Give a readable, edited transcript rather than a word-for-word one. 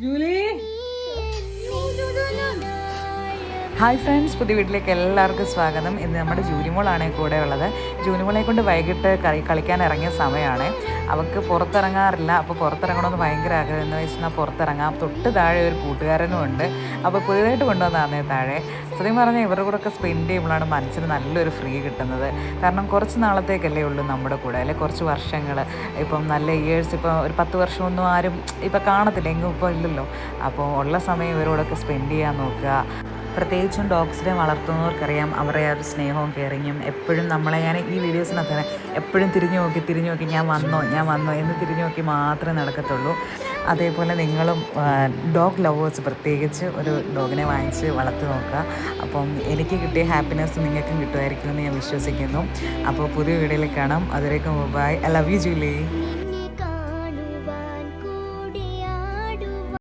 Julie. Hi friends, പുതിയ വീട്ടിലേക്ക് എല്ലാവർക്കും സ്വാഗതം. ഇന്ന് നമ്മുടെ ജൂനിമോളാണ് കൂടെ ഉള്ളത്. ജൂനിമോളെ കൊണ്ട് വൈകിട്ട് കളിക്കാൻ ഇറങ്ങിയ സമയമാണ്. അവൾക്ക് പുറത്തിറങ്ങാറില്ല. അപ്പോൾ പുറത്തിറങ്ങണമെന്ന് ഭയങ്കര ആഗ്രഹം. എന്ന് വെച്ചാൽ പുറത്തിറങ്ങാം. തൊട്ട് താഴെ ഒരു കൂട്ടുകാരനും ഉണ്ട്. അപ്പോൾ പുതിയതായിട്ട് കൊണ്ടുവന്നതാണ് താഴെ. സത്യം പറഞ്ഞാൽ ഇവരുടെ കൂടെ ഒക്കെ സ്പെൻഡ് ചെയ്യുമ്പോഴാണ് മനസ്സിന് നല്ലൊരു ഫ്രീ കിട്ടുന്നത്. കാരണം കുറച്ച് നാളത്തേക്കല്ലേ ഉള്ളൂ നമ്മുടെ കൂടെ, അല്ലെ കുറച്ച് വർഷങ്ങൾ. ഇപ്പം നല്ല ഇയേഴ്സ്, ഇപ്പോൾ ഒരു 10 വർഷമൊന്നും ആരും ഇപ്പം കാണത്തില്ല, എങ്ങും ഇപ്പോൾ ഇല്ലല്ലോ. അപ്പോൾ ഉള്ള സമയം ഇവരോടൊക്കെ സ്പെൻഡ് ചെയ്യാൻ നോക്കുക. പ്രത്യേകിച്ചും ഡോഗ്സിനെ വളർത്തുന്നവർക്കറിയാം അവരുടെ ആ ഒരു സ്നേഹവും കെയറിങ്ങും. എപ്പോഴും നമ്മളെ ഞാൻ ഈ വീഡിയോസിനകത്ത് എപ്പോഴും തിരിഞ്ഞു നോക്കി ഞാൻ വന്നോ എന്ന് തിരിഞ്ഞു നോക്കി മാത്രമേ നടക്കത്തുള്ളൂ. അതേപോലെ നിങ്ങളും ഡോഗ് ലവേഴ്സ് പ്രത്യേകിച്ച് ഒരു ഡോഗിനെ വാങ്ങിച്ച് വളർത്തി നോക്കുക. അപ്പം എനിക്ക് കിട്ടിയ ഹാപ്പിനെസ് നിങ്ങൾക്കും കിട്ടുമായിരിക്കുമെന്ന് ഞാൻ വിശ്വസിക്കുന്നു. അപ്പോൾ പുതിയ വീഡിയോയിൽ കാണാം. അതിലേക്കും bye. I love you Julie.